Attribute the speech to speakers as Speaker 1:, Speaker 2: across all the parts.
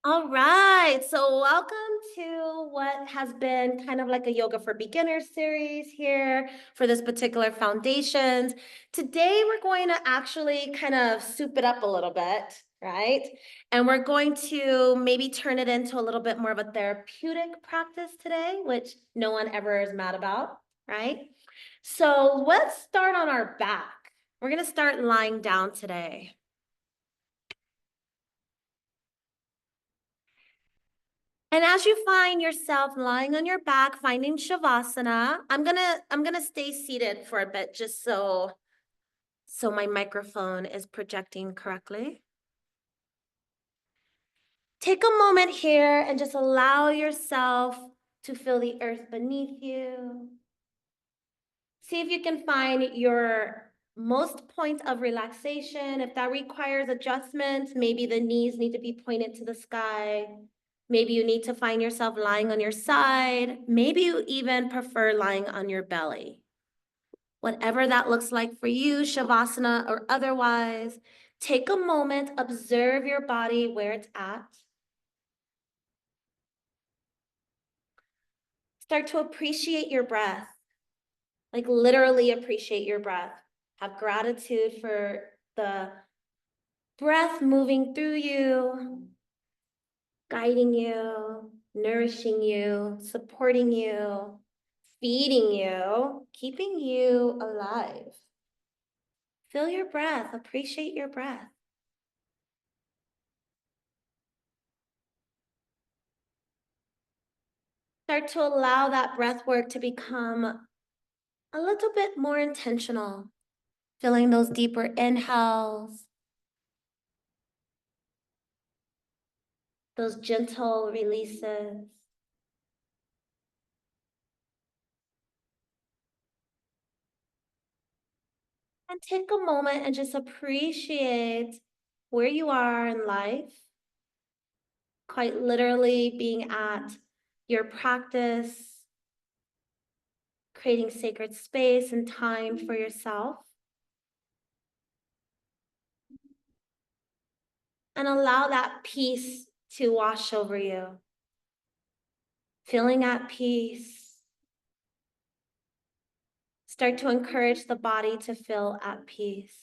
Speaker 1: All right, so welcome to what has been kind of like a yoga for beginners series here for this particular foundations. Today we're going to actually kind of soup it up a little bit, right? And we're going to maybe turn it into a little bit more of a therapeutic practice today, which no one ever is mad about, right? So let's start on our back. We're going to start lying down today. And as you find yourself lying on your back, finding Shavasana, I'm gonna stay seated for a bit just so my microphone is projecting correctly. Take a moment here and just allow yourself to feel the earth beneath you. See if you can find your most point of relaxation. If that requires adjustment, maybe the knees need to be pointed to the sky. Maybe you need to find yourself lying on your side. Maybe you even prefer lying on your belly. Whatever that looks like for you, Shavasana or otherwise, take a moment, observe your body where it's at. Start to appreciate your breath, like literally appreciate your breath. Have gratitude for the breath moving through you, guiding you, nourishing you, supporting you, feeding you, keeping you alive. Feel your breath, appreciate your breath. Start to allow that breath work to become a little bit more intentional, feeling those deeper inhales, those gentle releases. And take a moment and just appreciate where you are in life, quite literally being at your practice, creating sacred space and time for yourself. And allow that peace to wash over you. Feeling at peace. Start to encourage the body to feel at peace.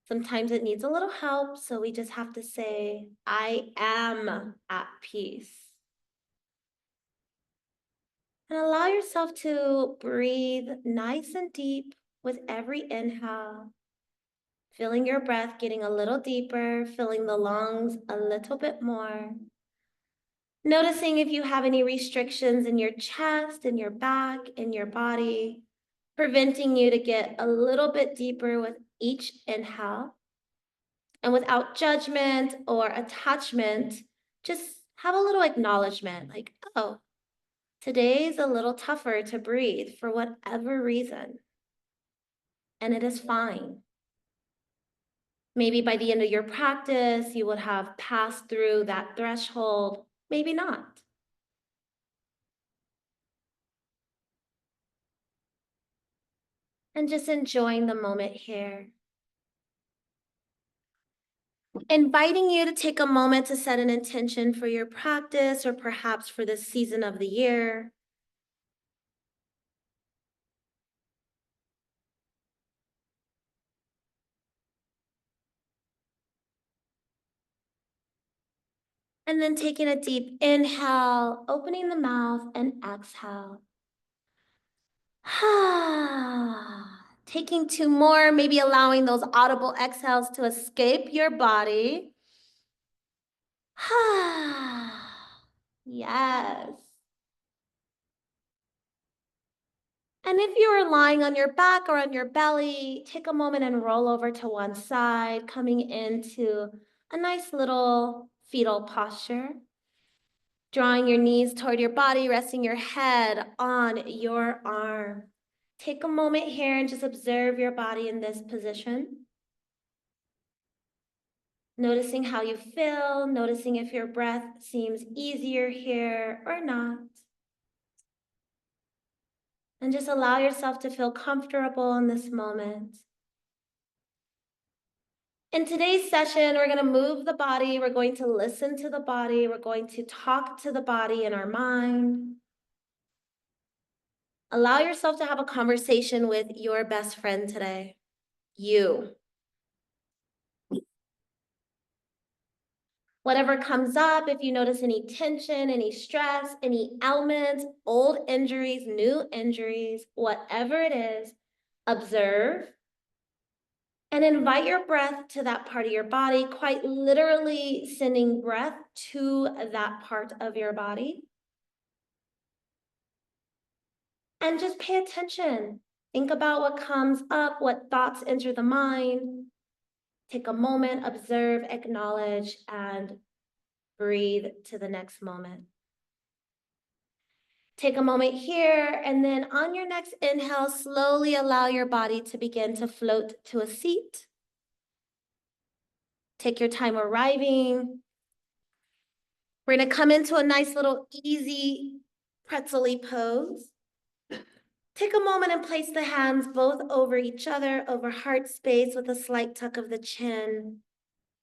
Speaker 1: Sometimes it needs a little help, so we just have to say, I am at peace. And allow yourself to breathe nice and deep with every inhale. Feeling your breath getting a little deeper, filling the lungs a little bit more. Noticing if you have any restrictions in your chest, in your back, in your body, preventing you to get a little bit deeper with each inhale. And without judgment or attachment, just have a little acknowledgement like, oh, today's a little tougher to breathe for whatever reason. And it is fine. Maybe by the end of your practice, you would have passed through that threshold, maybe not. And just enjoying the moment here. Inviting you to take a moment to set an intention for your practice or perhaps for this season of the year. And then taking a deep inhale, opening the mouth and exhale. Taking two more, maybe allowing those audible exhales to escape your body. Yes. And if you are lying on your back or on your belly, take a moment and roll over to one side, coming into a nice little fetal posture. Drawing your knees toward your body, resting your head on your arm. Take a moment here and just observe your body in this position. Noticing how you feel, noticing if your breath seems easier here or not. And just allow yourself to feel comfortable in this moment. In today's session, we're going to move the body. We're going to listen to the body. We're going to talk to the body in our mind. Allow yourself to have a conversation with your best friend today. You. Whatever comes up, if you notice any tension, any stress, any ailments, old injuries, new injuries, whatever it is, observe and invite your breath to that part of your body, quite literally sending breath to that part of your body. And just pay attention. Think about what comes up, what thoughts enter the mind. Take a moment, observe, acknowledge, and breathe to the next moment. Take a moment here, and then on your next inhale, slowly allow your body to begin to float to a seat. Take your time arriving. We're gonna come into a nice little easy pretzel-y pose. Take a moment and place the hands both over each other, over heart space with a slight tuck of the chin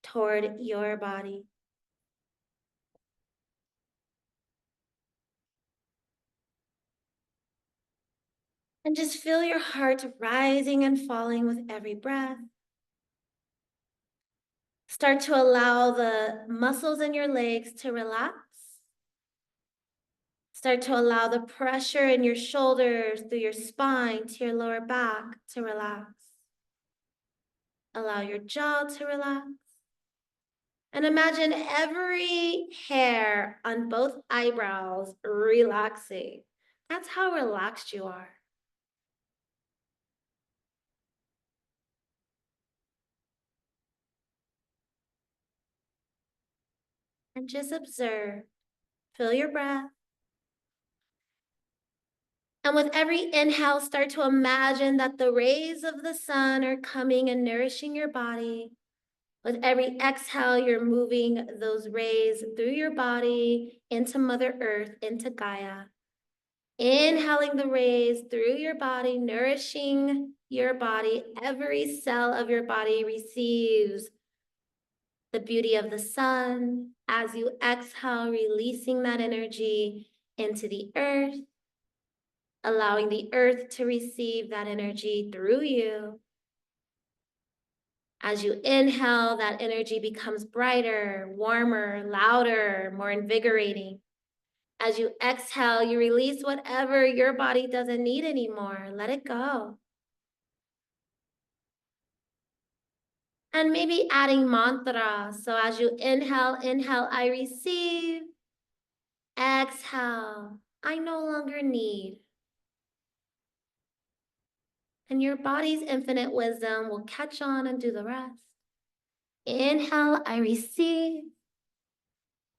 Speaker 1: toward your body. And just feel your heart rising and falling with every breath. Start to allow the muscles in your legs to relax. Start to allow the pressure in your shoulders, through your spine, to your lower back to relax. Allow your jaw to relax. And imagine every hair on both eyebrows relaxing. That's how relaxed you are. And just observe. Feel your breath. And with every inhale, start to imagine that the rays of the sun are coming and nourishing your body. With every exhale, you're moving those rays through your body into Mother Earth, into Gaia. Inhaling the rays through your body, nourishing your body. Every cell of your body receives the beauty of the sun. As you exhale, releasing that energy into the earth, allowing the earth to receive that energy through you. As you inhale, that energy becomes brighter, warmer, louder, more invigorating. As you exhale, you release whatever your body doesn't need anymore. Let it go. And maybe adding mantra. So as you inhale, I receive. Exhale, I no longer need. And your body's infinite wisdom will catch on and do the rest. Inhale, I receive.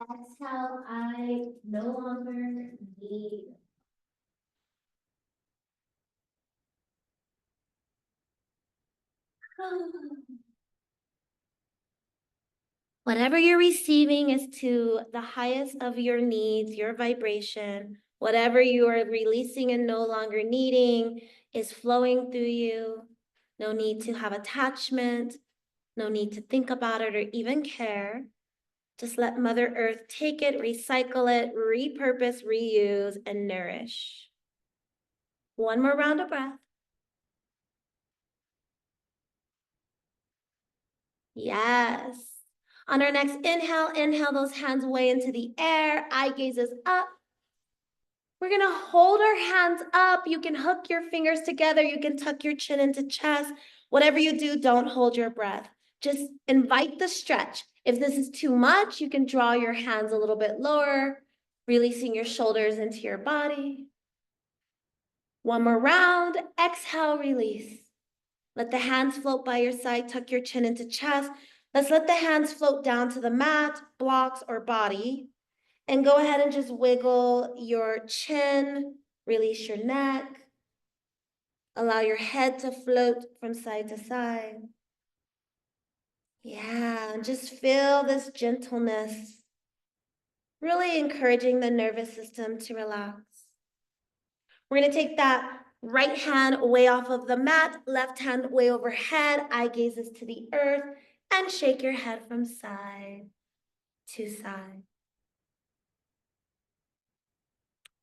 Speaker 1: Exhale, I no longer need. Whatever you're receiving is to the highest of your needs, your vibration. Whatever you are releasing and no longer needing is flowing through you. No need to have attachment, no need to think about it or even care. Just let Mother Earth take it, recycle it, repurpose, reuse, and nourish. One more round of breath. Yes. On our next inhale those hands way into the air, eye gazes up. We're gonna hold our hands up. You can hook your fingers together. You can tuck your chin into chest. Whatever you do, don't hold your breath. Just invite the stretch. If this is too much, you can draw your hands a little bit lower, releasing your shoulders into your body. One more round, exhale, release. Let the hands float by your side, tuck your chin into chest. Let's let the hands float down to the mat, blocks, or body. And go ahead and just wiggle your chin, release your neck. Allow your head to float from side to side. Yeah, and just feel this gentleness, really encouraging the nervous system to relax. We're gonna take that right hand way off of the mat, left hand way overhead, eye gazes to the earth. And shake your head from side to side.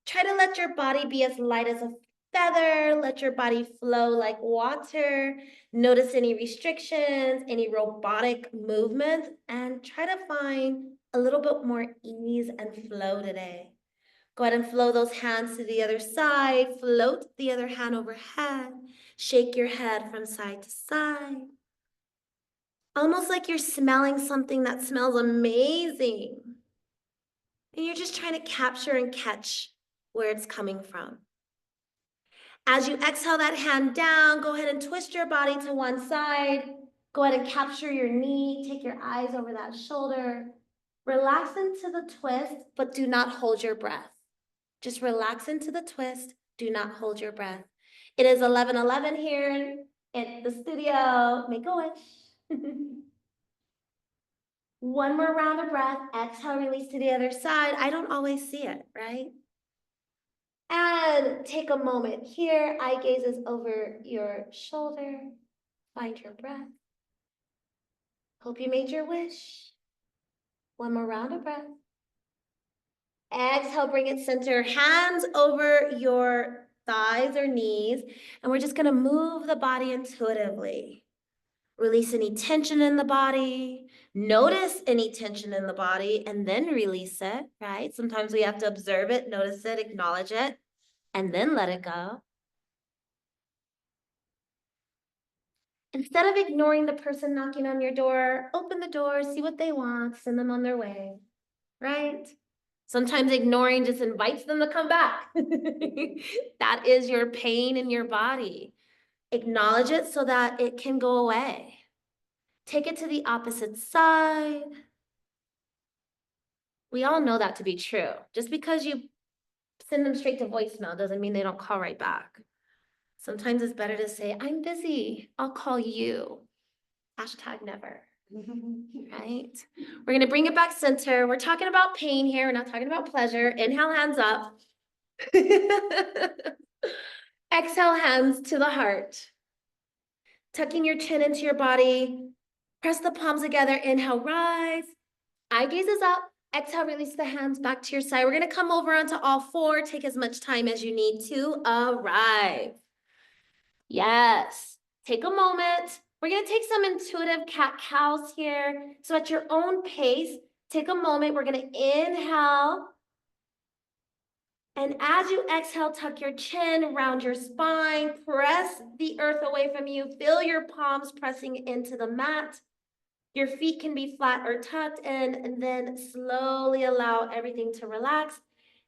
Speaker 1: Try to let your body be as light as a feather. Let your body flow like water. Notice any restrictions, any robotic movements, and try to find a little bit more ease and flow today. Go ahead and flow those hands to the other side. Float the other hand overhead. Shake your head from side to side. Almost like you're smelling something that smells amazing. And you're just trying to capture and catch where it's coming from. As you exhale that hand down, go ahead and twist your body to one side. Go ahead and capture your knee. Take your eyes over that shoulder. Relax into the twist, but do not hold your breath. Just relax into the twist. Do not hold your breath. It is 11:11 here at the studio. Make a wish. One more round of breath. Exhale, release to the other side. I don't always see it, right? And take a moment here. Eye gazes over your shoulder. Find your breath. Hope you made your wish. One more round of breath. Exhale, bring it center. Hands over your thighs or knees. And we're just going to move the body intuitively. Release any tension in the body. Notice any tension in the body and then release it, right? Sometimes we have to observe it, notice it, acknowledge it, and then let it go. Instead of ignoring the person knocking on your door, open the door, see what they want, send them on their way, right? Sometimes ignoring just invites them to come back. That is your pain in your body. Acknowledge it so that it can go away. Take it to the opposite side. We all know that to be true. Just because you send them straight to voicemail doesn't mean they don't call right back. Sometimes it's better to say, I'm busy, I'll call you. Hashtag never, right? We're gonna bring it back center. We're talking about pain here. We're not talking about pleasure. Inhale, hands up. Exhale, hands to the heart. Tucking your chin into your body. Press the palms together. Inhale, rise. Eye gazes up. Exhale, release the hands back to your side. We're gonna come over onto all four. Take as much time as you need to arrive. Yes. Take a moment. We're gonna take some intuitive cat-cows here. So at your own pace, take a moment. We're gonna inhale. And as you exhale, tuck your chin, round your spine, press the earth away from you. Feel your palms pressing into the mat. Your feet can be flat or tucked in, and then slowly allow everything to relax.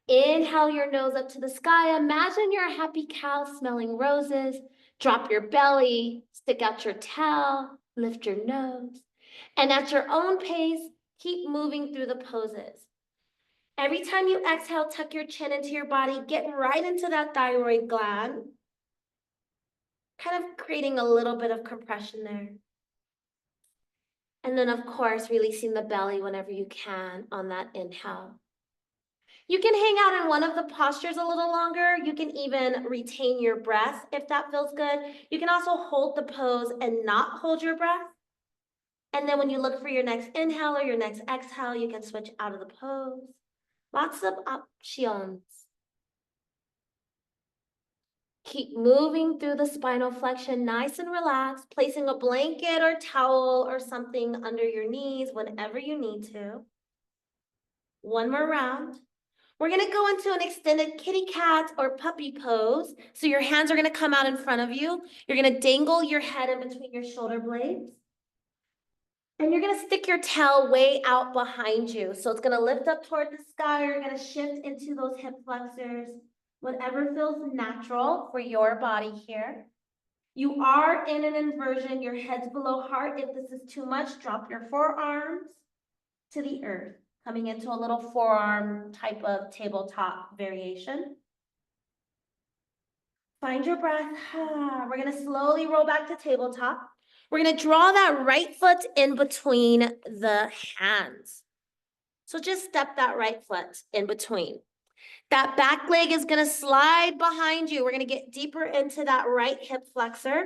Speaker 1: Inhale your nose up to the sky. Imagine you're a happy cow smelling roses. Drop your belly, stick out your tail, lift your nose. And at your own pace, keep moving through the poses. Every time you exhale, tuck your chin into your body, get right into that thyroid gland, kind of creating a little bit of compression there. And then, of course, releasing the belly whenever you can on that inhale. You can hang out in one of the postures a little longer. You can even retain your breath if that feels good. You can also hold the pose and not hold your breath. And then when you look for your next inhale or your next exhale, you can switch out of the pose. Lots of options. Keep moving through the spinal flexion, nice and relaxed, placing a blanket or towel or something under your knees whenever you need to. One more round. We're gonna go into an extended kitty cat or puppy pose. So your hands are gonna come out in front of you. You're gonna dangle your head in between your shoulder blades. And you're gonna stick your tail way out behind you. So it's gonna lift up toward the sky. You're gonna shift into those hip flexors. Whatever feels natural for your body here. You are in an inversion, your head's below heart. If this is too much, drop your forearms to the earth, coming into a little forearm type of tabletop variation. Find your breath. We're gonna slowly roll back to tabletop. We're gonna draw that right foot in between the hands. So just step that right foot in between. That back leg is gonna slide behind you. We're gonna get deeper into that right hip flexor.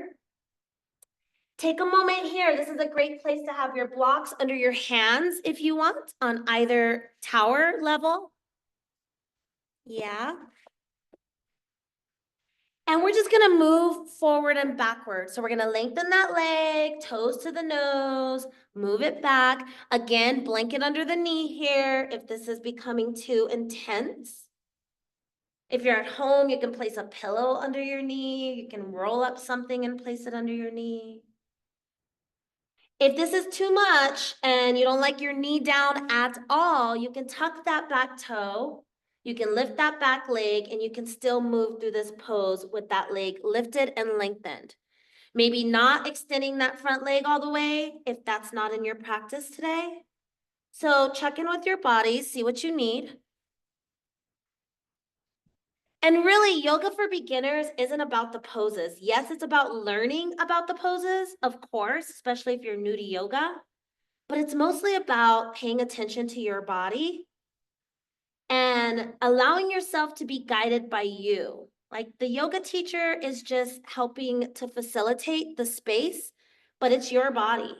Speaker 1: Take a moment here. This is a great place to have your blocks under your hands if you want, on either tower level. Yeah. And we're just gonna move forward and backward. So we're gonna lengthen that leg, toes to the nose, move it back. Again, blanket under the knee here if this is becoming too intense. If you're at home, you can place a pillow under your knee. You can roll up something and place it under your knee. If this is too much and you don't like your knee down at all, you can tuck that back toe. You can lift that back leg and you can still move through this pose with that leg lifted and lengthened. Maybe not extending that front leg all the way if that's not in your practice today. So check in with your body, see what you need. And really, yoga for beginners isn't about the poses. Yes, it's about learning about the poses, of course, especially if you're new to yoga, but it's mostly about paying attention to your body and allowing yourself to be guided by you. Like the yoga teacher is just helping to facilitate the space, but it's your body.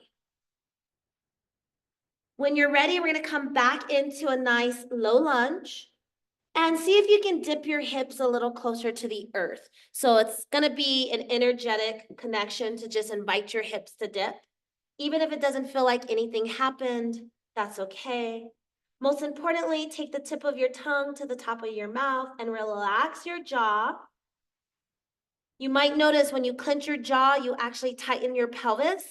Speaker 1: When you're ready, we're gonna come back into a nice low lunge. And see if you can dip your hips a little closer to the earth. So it's gonna be an energetic connection to just invite your hips to dip. Even if it doesn't feel like anything happened, that's okay. Most importantly, take the tip of your tongue to the top of your mouth and relax your jaw. You might notice when you clench your jaw, you actually tighten your pelvis.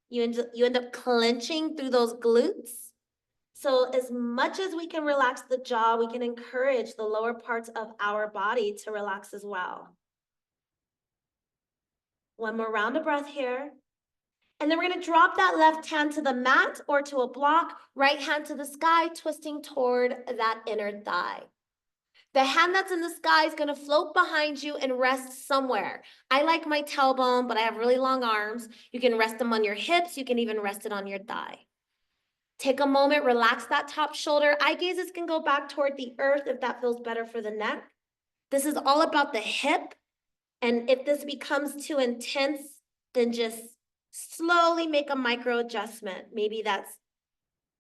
Speaker 1: You end up clenching through those glutes. So as much as we can relax the jaw, we can encourage the lower parts of our body to relax as well. One more round of breath here. And then we're gonna drop that left hand to the mat or to a block, right hand to the sky, twisting toward that inner thigh. The hand that's in the sky is gonna float behind you and rest somewhere. I like my tailbone, but I have really long arms. You can rest them on your hips. You can even rest it on your thigh. Take a moment, relax that top shoulder. Eye gazes can go back toward the earth if that feels better for the neck. This is all about the hip. And if this becomes too intense, then just slowly make a micro adjustment. Maybe that's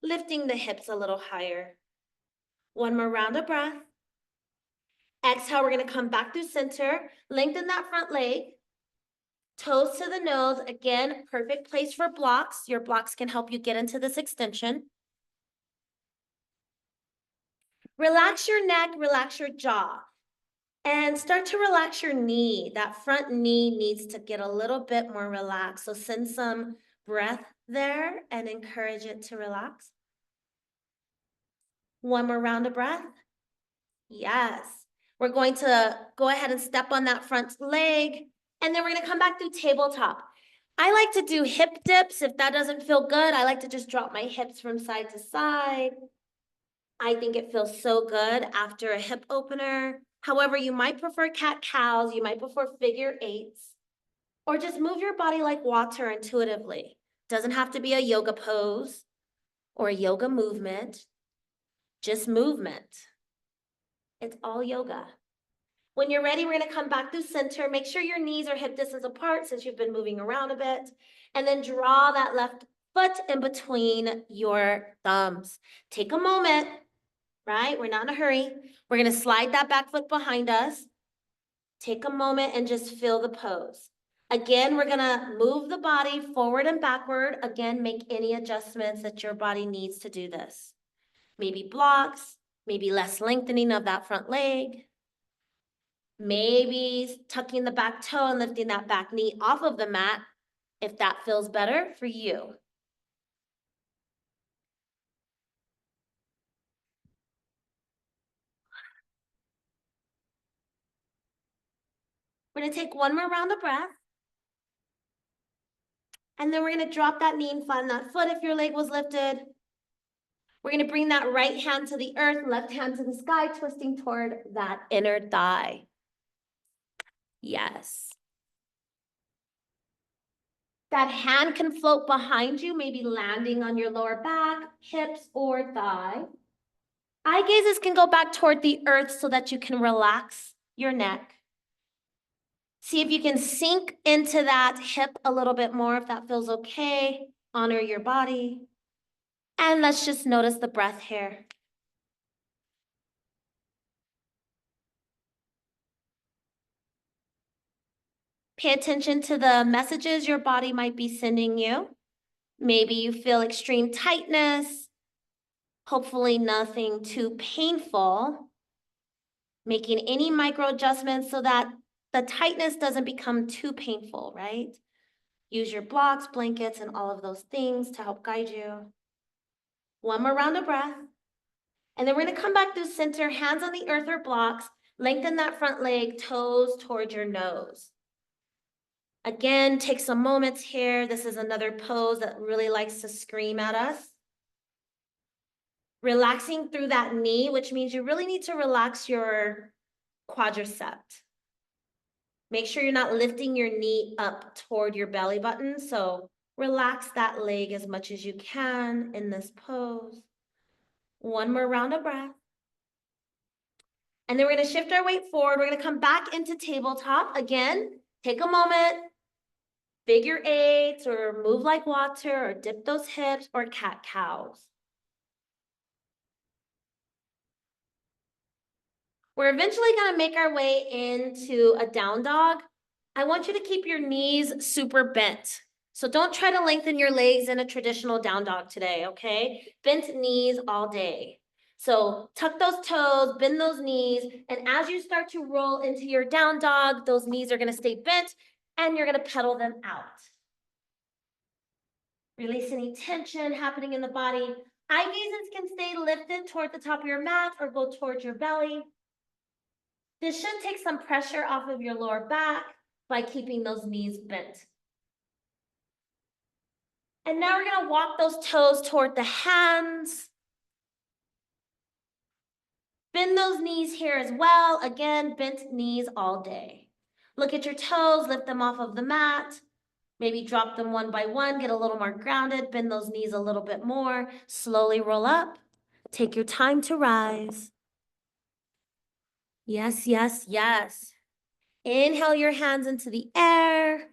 Speaker 1: lifting the hips a little higher. One more round of breath. Exhale, we're gonna come back through center. Lengthen that front leg. Toes to the nose. Again, perfect place for blocks. Your blocks can help you get into this extension. Relax your neck, relax your jaw, and start to relax your knee. That front knee needs to get a little bit more relaxed. So send some breath there and encourage it to relax. One more round of breath. Yes. We're going to go ahead and step on that front leg, and then we're going to come back through tabletop. I like to do hip dips. If that doesn't feel good, I like to just drop my hips from side to side. I think it feels so good after a hip opener. However, you might prefer cat-cows, you might prefer figure eights, or just move your body like water intuitively. Doesn't have to be a yoga pose or a yoga movement, just movement. It's all yoga. When you're ready, we're gonna come back through center. Make sure your knees are hip distance apart since you've been moving around a bit. And then draw that left foot in between your thumbs. Take a moment, right? We're not in a hurry. We're gonna slide that back foot behind us. Take a moment and just feel the pose. Again, we're gonna move the body forward and backward. Again, make any adjustments that your body needs to do this. Maybe blocks, maybe less lengthening of that front leg. Maybe tucking the back toe and lifting that back knee off of the mat if that feels better for you. We're gonna take one more round of breath. And then we're gonna drop that knee and flatten that foot if your leg was lifted. We're gonna bring that right hand to the earth, left hand to the sky, twisting toward that inner thigh. Yes. That hand can float behind you, maybe landing on your lower back, hips, or thigh. Eye gazes can go back toward the earth so that you can relax your neck. See if you can sink into that hip a little bit more if that feels okay. Honor your body. And let's just notice the breath here. Pay attention to the messages your body might be sending you. Maybe you feel extreme tightness, hopefully nothing too painful. Making any micro adjustments so that the tightness doesn't become too painful, right? Use your blocks, blankets, and all of those things to help guide you. One more round of breath. And then we're gonna come back through center, hands on the earth or blocks, lengthen that front leg, toes towards your nose. Again, take some moments here. This is another pose that really likes to scream at us. Relaxing through that knee, which means you really need to relax your quadricep. Make sure you're not lifting your knee up toward your belly button. So relax that leg as much as you can in this pose. One more round of breath. And then we're gonna shift our weight forward. We're gonna come back into tabletop. Again, take a moment, figure eights or move like water or dip those hips or cat-cows. We're eventually gonna make our way into a down dog. I want you to keep your knees super bent. So don't try to lengthen your legs in a traditional down dog today, okay? Bent knees all day. So tuck those toes, bend those knees, and as you start to roll into your down dog, those knees are gonna stay bent and you're gonna pedal them out. Release any tension happening in the body. Eye gazes can stay lifted toward the top of your mat or go towards your belly. This should take some pressure off of your lower back by keeping those knees bent. And now we're gonna walk those toes toward the hands. Bend those knees here as well. Again, bent knees all day. Look at your toes, lift them off of the mat. Maybe drop them one by one, get a little more grounded, bend those knees a little bit more. Slowly roll up. Take your time to rise. Yes, yes, yes. Inhale your hands into the air.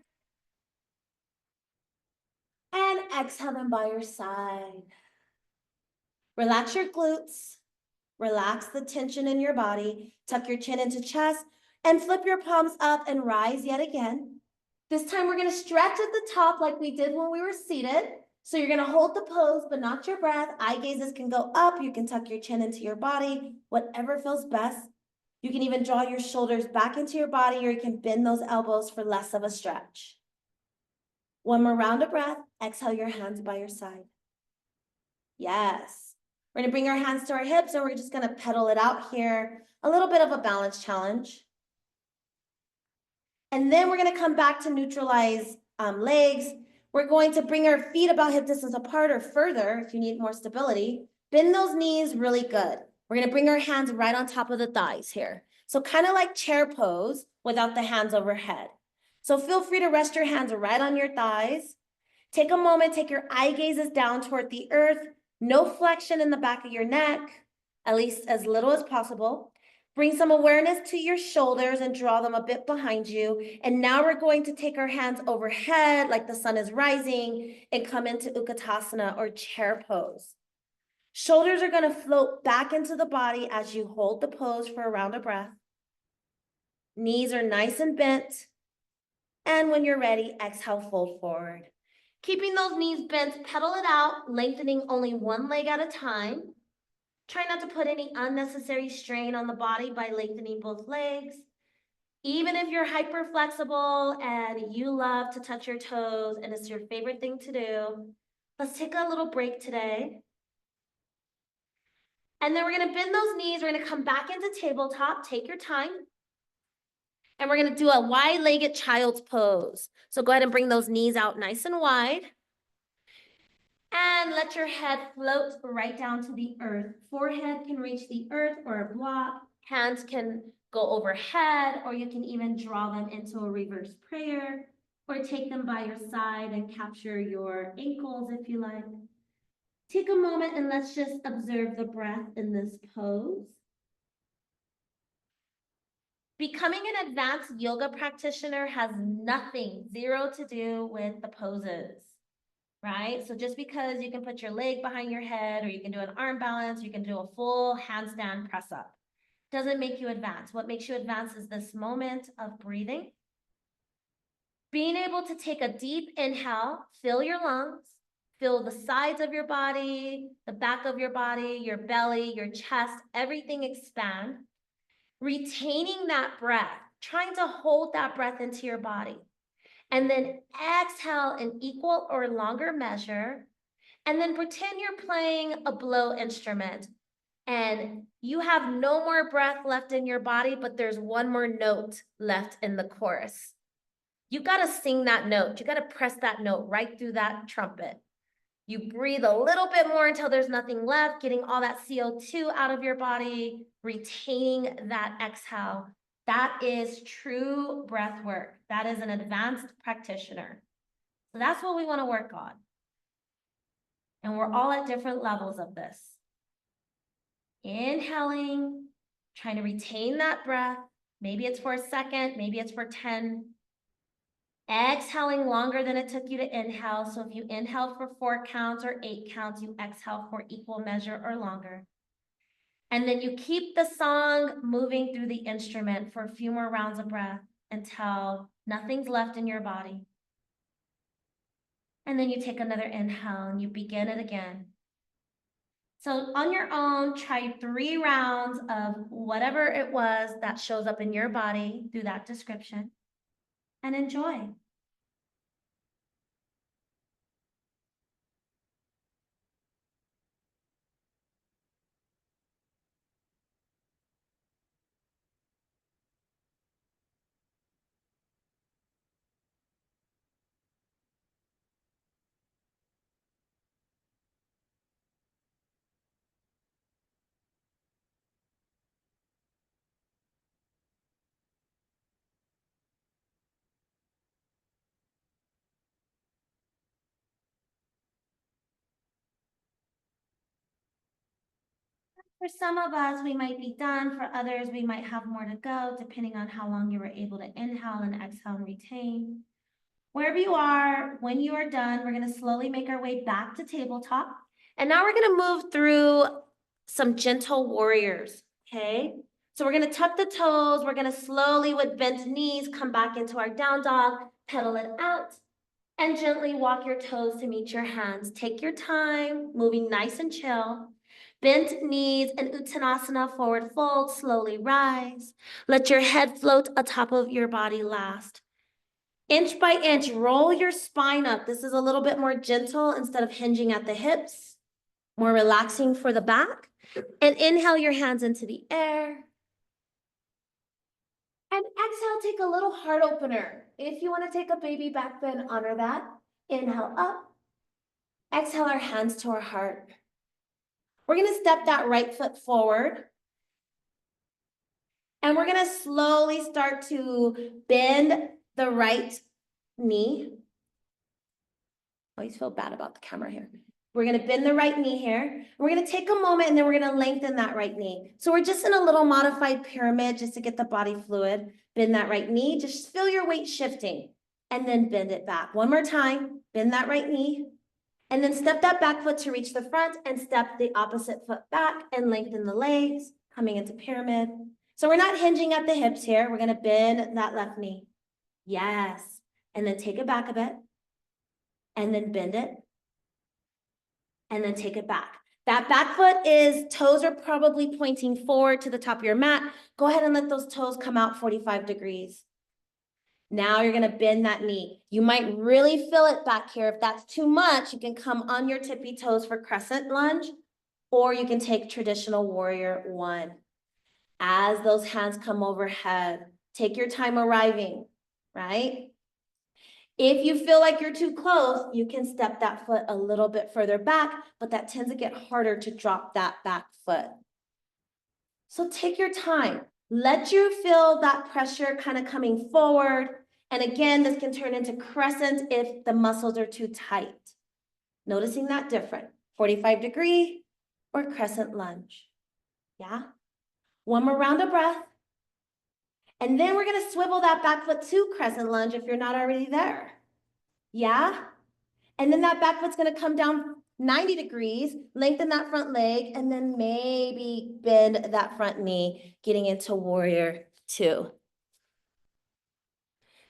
Speaker 1: And exhale them by your side. Relax your glutes. Relax the tension in your body. Tuck your chin into chest and flip your palms up and rise yet again. This time we're gonna stretch at the top like we did when we were seated. So you're gonna hold the pose, but not your breath. Eye gazes can go up. You can tuck your chin into your body, whatever feels best. You can even draw your shoulders back into your body, or you can bend those elbows for less of a stretch. One more round of breath. Exhale your hands by your side. Yes. We're gonna bring our hands to our hips and we're just gonna pedal it out here. A little bit of a balance challenge. And then we're gonna come back to neutralize legs. We're going to bring our feet about hip distance apart or further if you need more stability. Bend those knees really good. We're gonna bring our hands right on top of the thighs here. So kind of like chair pose without the hands overhead. So feel free to rest your hands right on your thighs. Take a moment, take your eye gazes down toward the earth. No flexion in the back of your neck, at least as little as possible. Bring some awareness to your shoulders and draw them a bit behind you. And now we're going to take our hands overhead like the sun is rising and come into Utkatasana or chair pose. Shoulders are gonna float back into the body as you hold the pose for a round of breath. Knees are nice and bent. And when you're ready, exhale, fold forward. Keeping those knees bent, pedal it out, lengthening only one leg at a time. Try not to put any unnecessary strain on the body by lengthening both legs. Even if you're hyper flexible and you love to touch your toes and it's your favorite thing to do, let's take a little break today. And then we're gonna bend those knees. We're gonna come back into tabletop. Take your time. And we're gonna do a wide-legged child's pose. So go ahead and bring those knees out nice and wide. And let your head float right down to the earth. Forehead can reach the earth or a block. Hands can go overhead, or you can even draw them into a reverse prayer, or take them by your side and capture your ankles if you like. Take a moment and let's just observe the breath in this pose. Becoming an advanced yoga practitioner has nothing, zero to do with the poses, right? So just because you can put your leg behind your head, or you can do an arm balance, you can do a full handstand press up, doesn't make you advanced. What makes you advanced is this moment of breathing. Being able to take a deep inhale, fill your lungs, fill the sides of your body, the back of your body, your belly, your chest, everything expand. Retaining that breath, trying to hold that breath into your body. And then exhale in equal or longer measure. And then pretend you're playing a blow instrument and you have no more breath left in your body, but there's one more note left in the chorus. You got to sing that note. You got to press that note right through that trumpet. You breathe a little bit more until there's nothing left, getting all that CO2 out of your body, retaining that exhale. That is true breath work. That is an advanced practitioner. So that's what we want to work on. And we're all at different levels of this. Inhaling, trying to retain that breath. Maybe it's for a second, maybe it's for 10. Exhaling longer than it took you to inhale. So if you inhale for 4 counts or 8 counts, you exhale for equal measure or longer. And then you keep the song moving through the instrument for a few more rounds of breath until nothing's left in your body. And then you take another inhale and you begin it again. So on your own, try 3 rounds of whatever it was that shows up in your body through that description, and enjoy. For some of us, we might be done. For others, we might have more to go, depending on how long you were able to inhale and exhale and retain. Wherever you are, when you are done, we're gonna slowly make our way back to tabletop. And now we're gonna move through some gentle warriors, okay? So we're gonna tuck the toes. We're gonna slowly, with bent knees, come back into our down dog, pedal it out, and gently walk your toes to meet your hands. Take your time, moving nice and chill. Bent knees and Uttanasana, forward fold, slowly rise. Let your head float atop of your body last. Inch by inch, roll your spine up. This is a little bit more gentle instead of hinging at the hips, more relaxing for the back. And inhale your hands into the air. And exhale, take a little heart opener. If you want to take a baby back bend, honor that. Inhale up. Exhale our hands to our heart. We're going to step that right foot forward. And we're going to slowly start to bend the right knee. I always feel bad about the camera here. We're going to bend the right knee here. We're going to take a moment and then we're going to lengthen that right knee. So we're just in a little modified pyramid just to get the body fluid. Bend that right knee. Just feel your weight shifting and then bend it back. One more time. Bend that right knee. And then step that back foot to reach the front and step the opposite foot back and lengthen the legs, coming into pyramid. So we're not hinging at the hips here. We're going to bend that left knee. Yes. And then take it back a bit. And then bend it. And then take it back. That back foot is, toes are probably pointing forward to the top of your mat. Go ahead and let those toes come out 45 degrees. Now you're gonna bend that knee. You might really feel it back here. If that's too much, you can come on your tippy toes for crescent lunge, or you can take traditional warrior 1. As those hands come overhead, take your time arriving, right? If you feel like you're too close, you can step that foot a little bit further back, but that tends to get harder to drop that back foot. So take your time. Let you feel that pressure kind of coming forward. And again, this can turn into crescent if the muscles are too tight. Noticing that different, 45 degree or crescent lunge. Yeah. One more round of breath. And then we're gonna swivel that back foot to crescent lunge if you're not already there. Yeah? And then that back foot's gonna come down 90 degrees, lengthen that front leg, and then maybe bend that front knee, getting into warrior two.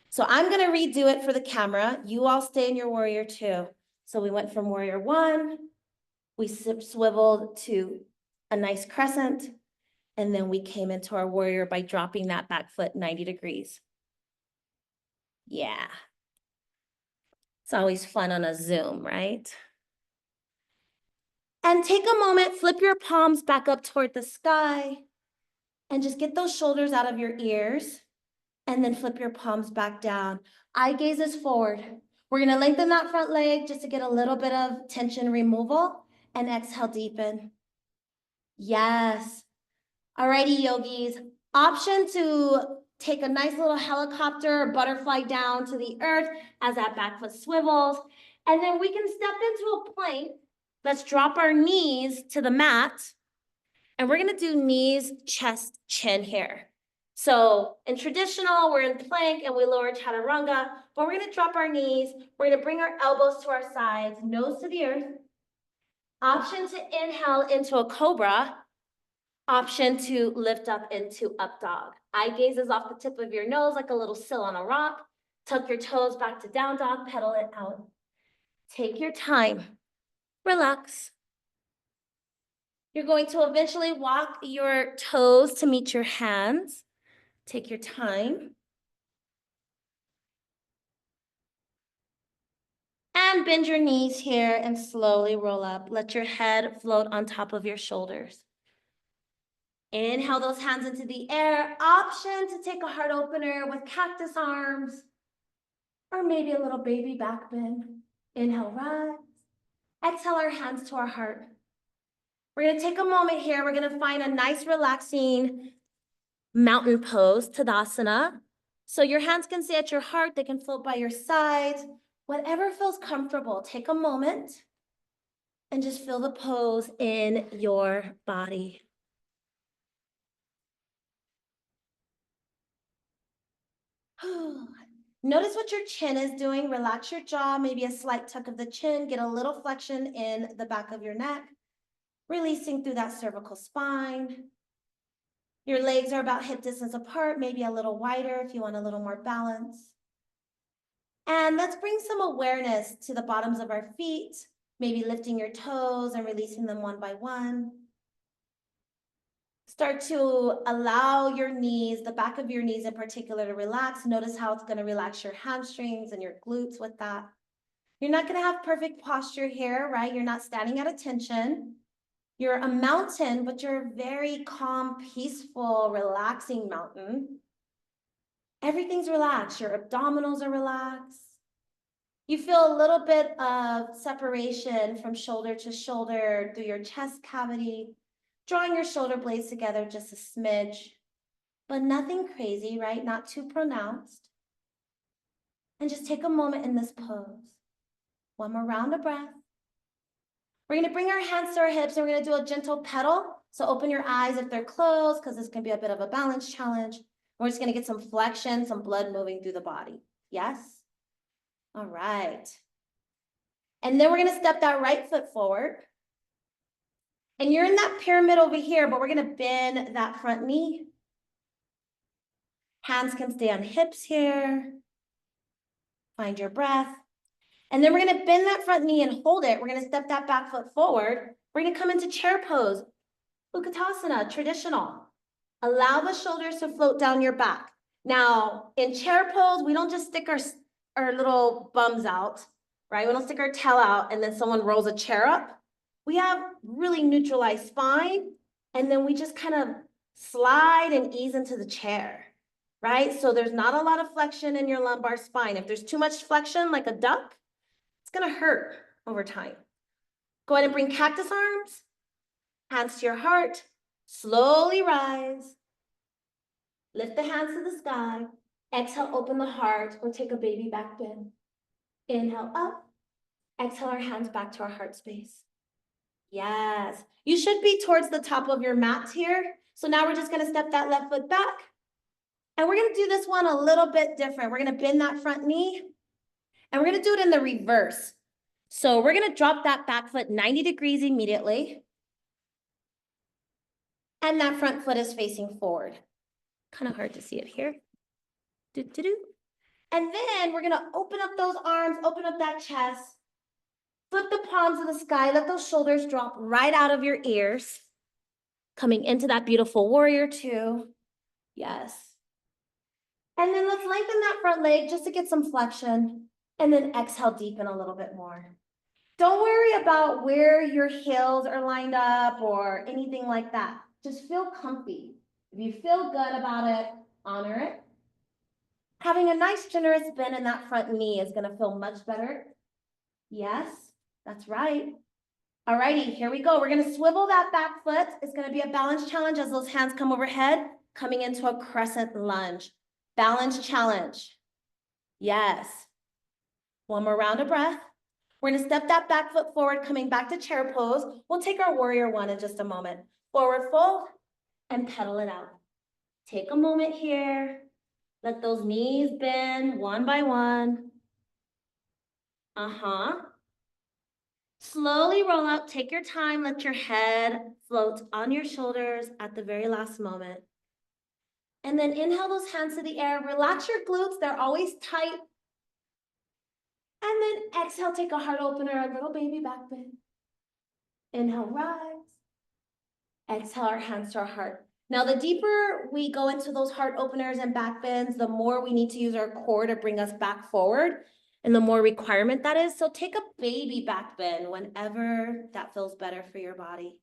Speaker 1: So I'm gonna redo it for the camera. You all stay in your warrior two. So we went from warrior one, we swiveled to a nice crescent, and then we came into our warrior by dropping that back foot 90 degrees. Yeah. It's always fun on a Zoom, right? And take a moment, flip your palms back up toward the sky, and just get those shoulders out of your ears, and then flip your palms back down. Eye gaze is forward. We're gonna lengthen that front leg just to get a little bit of tension removal, and exhale, deepen. Yes. Alrighty, yogis. Option to take a nice little helicopter or butterfly down to the earth as that back foot swivels. And then we can step into a plank. Let's drop our knees to the mat. And we're gonna do knees, chest, chin here. So in traditional, we're in plank and we lower chaturanga, but we're gonna drop our knees. We're gonna bring our elbows to our sides, nose to the earth. Option to inhale into a cobra. Option to lift up into up dog. Eye gaze is off the tip of your nose like a little sill on a rock. Tuck your toes back to down dog, pedal it out. Take your time, relax. You're going to eventually walk your toes to meet your hands. Take your time. And bend your knees here and slowly roll up. Let your head float on top of your shoulders. Inhale those hands into the air. Option to take a heart opener with cactus arms or maybe a little baby back bend. Inhale, rise. Exhale our hands to our heart. We're gonna take a moment here. We're gonna find a nice relaxing mountain pose, Tadasana. So your hands can stay at your heart. They can float by your sides. Whatever feels comfortable, take a moment and just feel the pose in your body. Notice what your chin is doing. Relax your jaw, maybe a slight tuck of the chin. Get a little flexion in the back of your neck, releasing through that cervical spine. Your legs are about hip distance apart, maybe a little wider if you want a little more balance. And let's bring some awareness to the bottoms of our feet, maybe lifting your toes and releasing them one by one. Start to allow your knees, the back of your knees in particular, to relax. Notice how it's going to relax your hamstrings and your glutes with that. You're not going to have perfect posture here, right? You're not standing at attention. You're a mountain, but you're a very calm, peaceful, relaxing mountain. Everything's relaxed. Your abdominals are relaxed. You feel a little bit of separation from shoulder to shoulder through your chest cavity, drawing your shoulder blades together just a smidge, but nothing crazy, right? Not too pronounced. And just take a moment in this pose. One more round of breath. We're gonna bring our hands to our hips and we're gonna do a gentle pedal. So open your eyes if they're closed, because this can be a bit of a balance challenge. We're just gonna get some flexion, some blood moving through the body. Yes? All right. And then we're gonna step that right foot forward. And you're in that pyramid over here, but we're gonna bend that front knee. Hands can stay on hips here. Find your breath. And then we're gonna bend that front knee and hold it. We're gonna step that back foot forward. We're gonna come into chair pose. Utkatasana, traditional. Allow the shoulders to float down your back. Now, in chair pose, we don't just stick our little bums out, right? We don't stick our tail out and then someone rolls a chair up. We have really neutralized spine, and then we just kind of slide and ease into the chair, right? So there's not a lot of flexion in your lumbar spine. If there's too much flexion, like a duck, it's gonna hurt over time. Go ahead and bring cactus arms, hands to your heart, slowly rise. Lift the hands to the sky. Exhale, open the heart, or take a baby back bend. Inhale up. Exhale our hands back to our heart space. Yes. You should be towards the top of your mat here. So now we're just going to step that left foot back And we're gonna do this one a little bit different. We're gonna bend that front knee and we're gonna do it in the reverse. So we're gonna drop that back foot 90 degrees immediately. And that front foot is facing forward. Kind of hard to see it here. Do-do-do. And then we're gonna open up those arms, open up that chest, flip the palms to the sky, let those shoulders drop right out of your ears. Coming into that beautiful warrior two. Yes. And then let's lengthen that front leg just to get some flexion. And then exhale, deepen a little bit more. Don't worry about where your heels are lined up or anything like that. Just feel comfy. If you feel good about it, honor it. Having a nice generous bend in that front knee is gonna feel much better. Yes, that's right. Alrighty, here we go. We're gonna swivel that back foot. It's gonna be a balance challenge as those hands come overhead, coming into a crescent lunge. Balance challenge. Yes. One more round of breath. We're gonna step that back foot forward, coming back to chair pose. We'll take our warrior one in just a moment. Forward fold and pedal it out. Take a moment here. Let those knees bend one by one. Slowly roll out, take your time, let your head float on your shoulders at the very last moment. And then inhale those hands to the air, relax your glutes, they're always tight. And then exhale, take a heart opener, a little baby back bend. Inhale, rise. Exhale, our hands to our heart. Now, the deeper we go into those heart openers and back bends, the more we need to use our core to bring us back forward, and the more requirement that is. So take a baby back bend whenever that feels better for your body.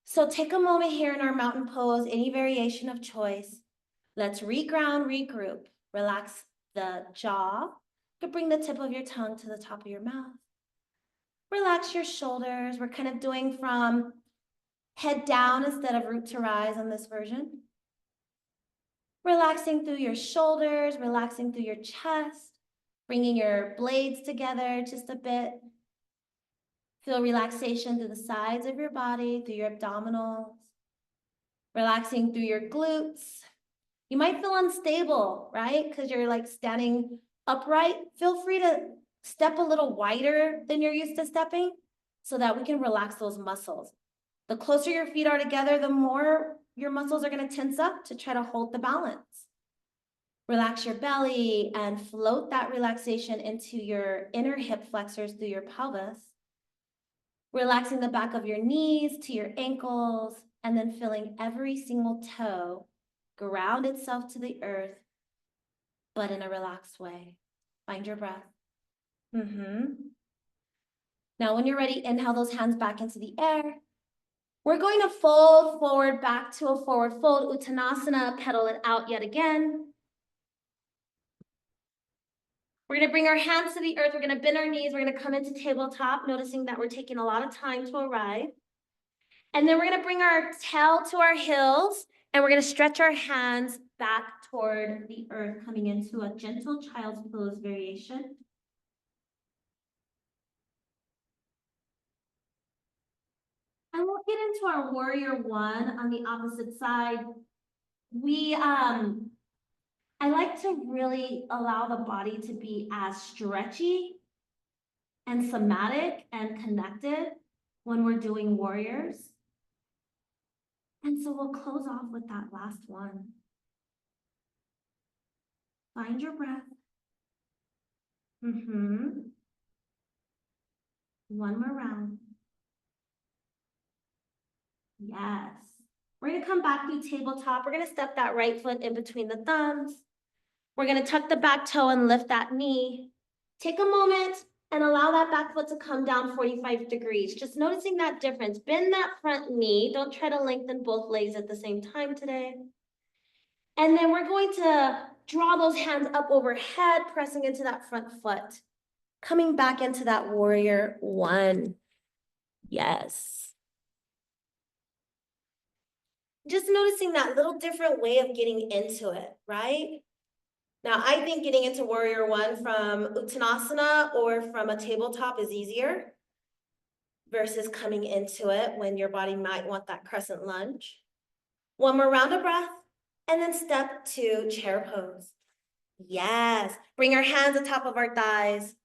Speaker 1: So take a moment here in our mountain pose, any variation of choice. Let's reground, regroup. Relax the jaw. You can bring the tip of your tongue to the top of your mouth. Relax your shoulders. We're kind of doing from head down instead of root to rise on this version. Relaxing through your shoulders, relaxing through your chest, bringing your blades together just a bit. Feel relaxation through the sides of your body, through your abdominals. Relaxing through your glutes. You might feel unstable, right? Because you're like standing upright. Feel free to step a little wider than you're used to stepping so that we can relax those muscles. The closer your feet are together, the more your muscles are going to tense up to try to hold the balance. Relax your belly and float that relaxation into your inner hip flexors through your pelvis. Relaxing the back of your knees to your ankles, and then feeling every single toe ground itself to the earth, but in a relaxed way. Find your breath. Now, when you're ready, inhale those hands back into the air. We're going to fold forward back to a forward fold, Uttanasana, pedal it out yet again. We're gonna bring our hands to the earth, we're gonna bend our knees, we're gonna come into tabletop, noticing that we're taking a lot of time to arrive. And then we're gonna bring our tail to our heels, and we're gonna stretch our hands back toward the earth, coming into a gentle child's pose variation. And we'll get into our warrior one on the opposite side. I like to really allow the body to be as stretchy and somatic and connected when we're doing warriors. And so we'll close off with that last one. Find your breath. One more round. Yes. We're gonna come back through tabletop. We're gonna step that right foot in between the thumbs. We're gonna tuck the back toe and lift that knee. Take a moment and allow that back foot to come down 45 degrees. Just noticing that difference. Bend that front knee. Don't try to lengthen both legs at the same time today. And then we're going to draw those hands up overhead, pressing into that front foot. Coming back into that warrior one. Yes. Just noticing that little different way of getting into it, right? Now, I think getting into warrior one from Uttanasana or from a tabletop is easier versus coming into it when your body might want that crescent lunge. One more round of breath. And then step 2, chair pose. Yes, bring our hands on top of our thighs.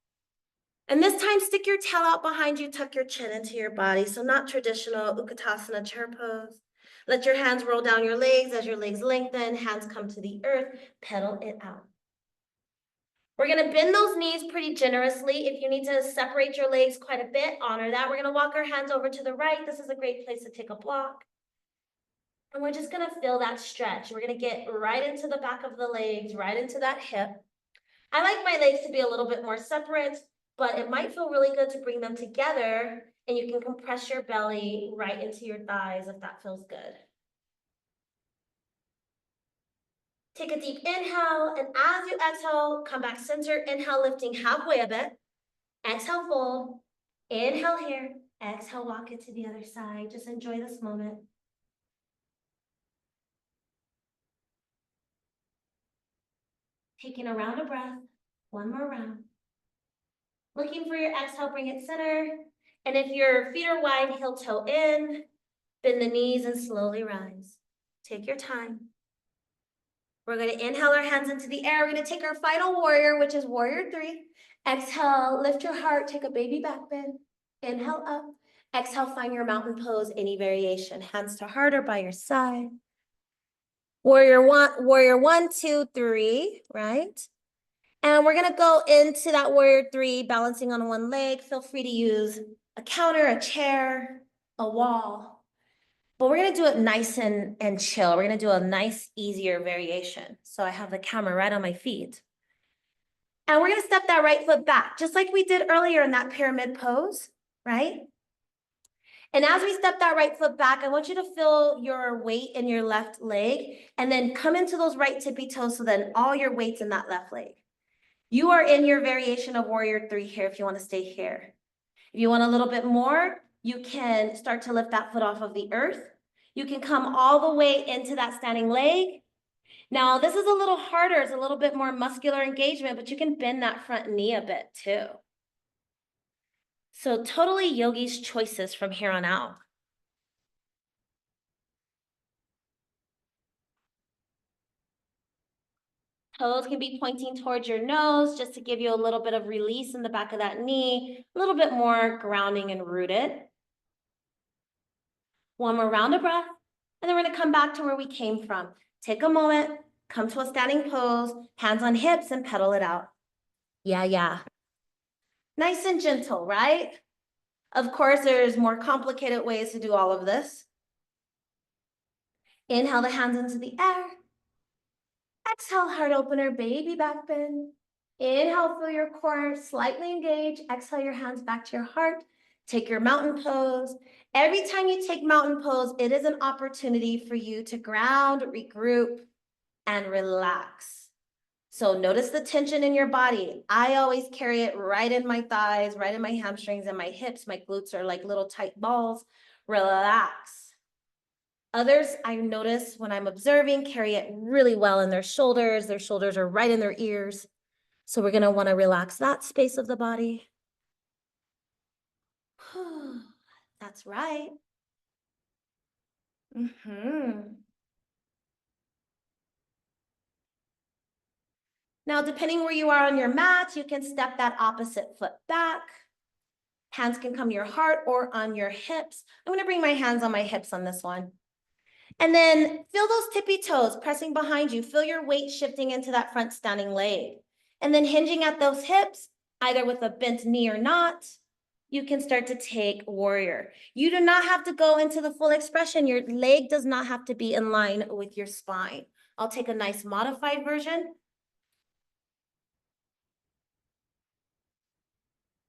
Speaker 1: And this time, stick your tail out behind you, tuck your chin into your body. So not traditional Utkatasana chair pose. Let your hands roll down your legs as your legs lengthen, hands come to the earth, pedal it out. We're gonna bend those knees pretty generously. If you need to separate your legs quite a bit, honor that. We're gonna walk our hands over to the right. This is a great place to take a block. And we're just gonna feel that stretch. We're gonna get right into the back of the legs, right into that hip. I like my legs to be a little bit more separate, but it might feel really good to bring them together, and you can compress your belly right into your thighs if that feels good. Take a deep inhale, and as you exhale, come back center. Inhale, lifting halfway a bit. Exhale, fold. Inhale here. Exhale, walk it to the other side. Just enjoy this moment. Taking a round of breath. One more round. Looking for your exhale, bring it center. And if your feet are wide, heel toe in, bend the knees and slowly rise. Take your time. We're going to inhale our hands into the air. We're going to take our final warrior, which is warrior 3. Exhale, lift your heart, take a baby back bend. Inhale up. Exhale, find your mountain pose, any variation. Hands to heart or by your side. Warrior 1, 2, 3, right? And we're gonna go into that warrior 3, balancing on one leg. Feel free to use a counter, a chair, a wall. But we're gonna do it nice and chill. We're gonna do a nice, easier variation. So I have the camera right on my feet. And we're gonna step that right foot back, just like we did earlier in that pyramid pose, right? And as we step that right foot back, I want you to feel your weight in your left leg and then come into those right tippy toes so then all your weight's in that left leg. You are in your variation of warrior 3 here if you want to stay here. If you want a little bit more, you can start to lift that foot off of the earth. You can come all the way into that standing leg. Now, this is a little harder. It's a little bit more muscular engagement, but you can bend that front knee a bit too. So totally yogi's choices from here on out. Toes can be pointing towards your nose just to give you a little bit of release in the back of that knee, a little bit more grounding and rooted. One more round of breath, and then we're gonna come back to where we came from. Take a moment, come to a standing pose, hands on hips and pedal it out. Yeah. Nice and gentle, right? Of course, there's more complicated ways to do all of this. Inhale the hands into the air. Exhale, heart opener, baby back bend. Inhale, feel your core slightly engage. Exhale your hands back to your heart. Take your mountain pose. Every time you take mountain pose, it is an opportunity for you to ground, regroup, and relax. So notice the tension in your body. I always carry it right in my thighs, right in my hamstrings and my hips. My glutes are like little tight balls. Relax. Others, I notice when I'm observing, carry it really well in their shoulders. Their shoulders are right in their ears. So we're gonna wanna relax that space of the body. That's right. Now, depending where you are on your mat, you can step that opposite foot back. Hands can come to your heart or on your hips. I'm gonna bring my hands on my hips on this one. And then feel those tippy toes pressing behind you. Feel your weight shifting into that front standing leg. And then hinging at those hips, either with a bent knee or not, you can start to take warrior. You do not have to go into the full expression. Your leg does not have to be in line with your spine. I'll take a nice modified version.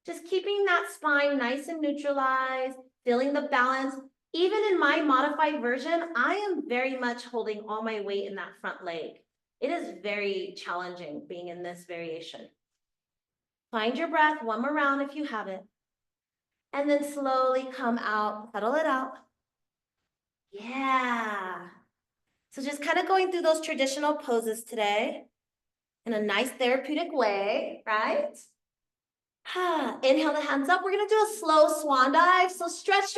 Speaker 1: Just keeping that spine nice and neutralized, feeling the balance. Even in my modified version, I am very much holding all my weight in that front leg. It is very challenging being in this variation. Find your breath, one more round if you have it. And then slowly come out, pedal it out. Yeah. So just kind of going through those traditional poses today in a nice therapeutic way, right? Inhale the hands up. We're gonna do a slow swan dive. So stretch.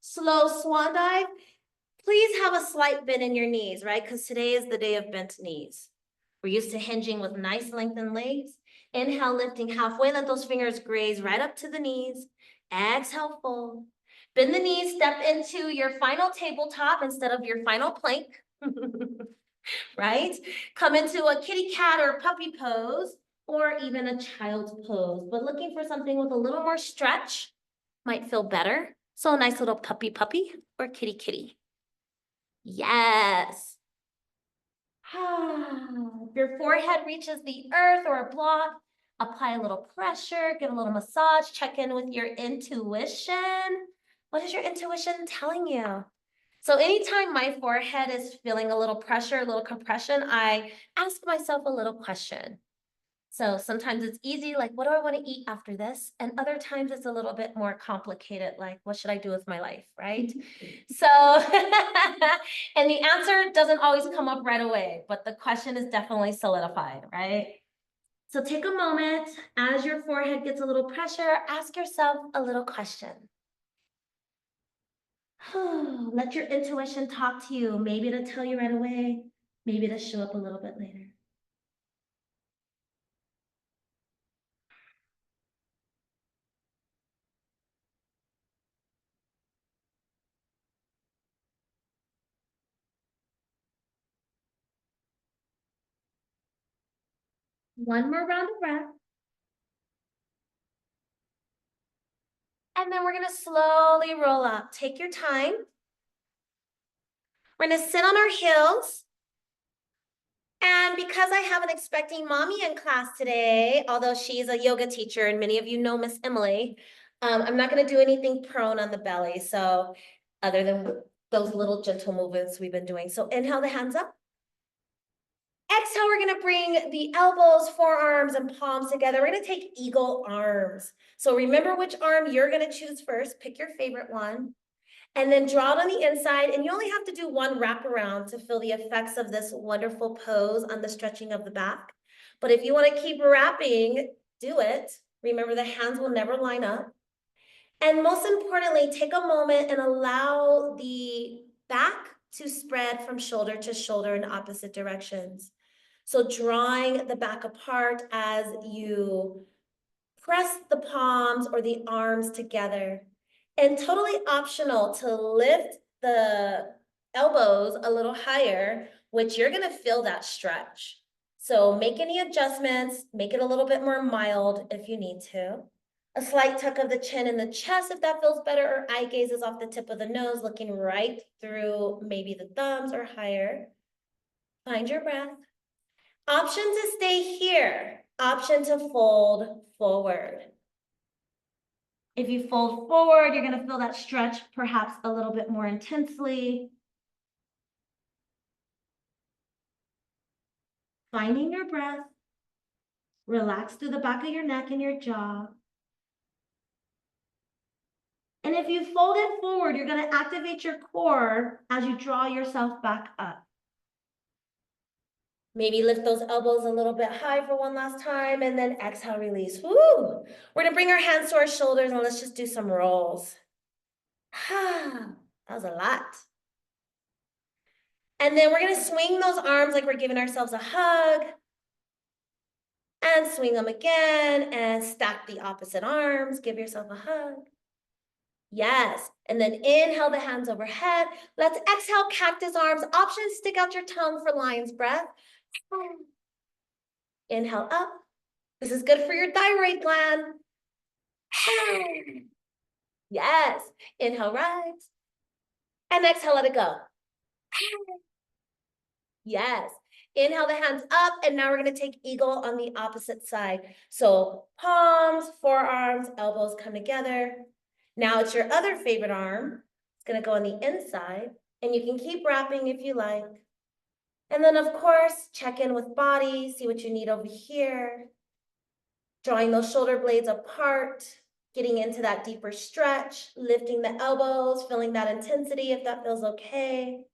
Speaker 1: Slow swan dive. Please have a slight bend in your knees, right? Because today is the day of bent knees. We're used to hinging with nice lengthened legs. Inhale, lifting halfway, let those fingers graze right up to the knees. Exhale, fold. Bend the knees, step into your final tabletop instead of your final plank, right? Come into a kitty cat or puppy pose, or even a child's pose, but looking for something with a little more stretch might feel better. So a nice little puppy or kitty kitty. Yes. If your forehead reaches the earth or a block, apply a little pressure, give a little massage, check in with your intuition. What is your intuition telling you? So anytime my forehead is feeling a little pressure, a little compression, I ask myself a little question. So sometimes it's easy, like, what do I want to eat after this? And other times it's a little bit more complicated, like, what should I do with my life, right? So, and the answer doesn't always come up right away, but the question is definitely solidified, right? So take a moment, as your forehead gets a little pressure, ask yourself a little question. Let your intuition talk to you. Maybe to tell you right away, maybe to show up a little bit later. One more round of breath. And then we're gonna slowly roll up. Take your time. We're gonna sit on our heels. And because I have an expecting mommy in class today, although she's a yoga teacher and many of you know Miss Emily, I'm not gonna do anything prone on the belly. So other than those little gentle movements we've been doing. So inhale the hands up. Exhale, we're gonna bring the elbows, forearms, and palms together. We're gonna take eagle arms. So remember which arm you're gonna choose first. Pick your favorite one. And then draw it on the inside, and you only have to do one wraparound to feel the effects of this wonderful pose on the stretching of the back. But if you want to keep wrapping, do it. Remember, the hands will never line up. And most importantly, take a moment and allow the back to spread from shoulder to shoulder in opposite directions. So drawing the back apart as you press the palms or the arms together. And totally optional to lift the elbows a little higher, which you're gonna feel that stretch. So make any adjustments, make it a little bit more mild if you need to. A slight tuck of the chin and the chest if that feels better, or eye gazes off the tip of the nose, looking right through maybe the thumbs or higher. Find your breath. Option to stay here, option to fold forward. If you fold forward, you're gonna feel that stretch perhaps a little bit more intensely. Finding your breath. Relax through the back of your neck and your jaw. And if you fold it forward, you're gonna activate your core as you draw yourself back up. Maybe lift those elbows a little bit high for one last time, and then exhale, release. Woo! We're gonna bring our hands to our shoulders and let's just do some rolls. That was a lot. And then we're gonna swing those arms like we're giving ourselves a hug. And swing them again and stack the opposite arms. Give yourself a hug. Yes. And then inhale the hands overhead. Let's exhale cactus arms. Option, stick out your tongue for lion's breath. Inhale up. This is good for your thyroid gland. Yes. Inhale, rise. And exhale, let it go. Yes. Inhale the hands up, and now we're going to take eagle on the opposite side. So palms, forearms, elbows come together. Now it's your other favorite arm. It's going to go on the inside, and you can keep wrapping if you like. And then, of course, check in with body, see what you need over here. Drawing those shoulder blades apart, getting into that deeper stretch, lifting the elbows, feeling that intensity if that feels okay.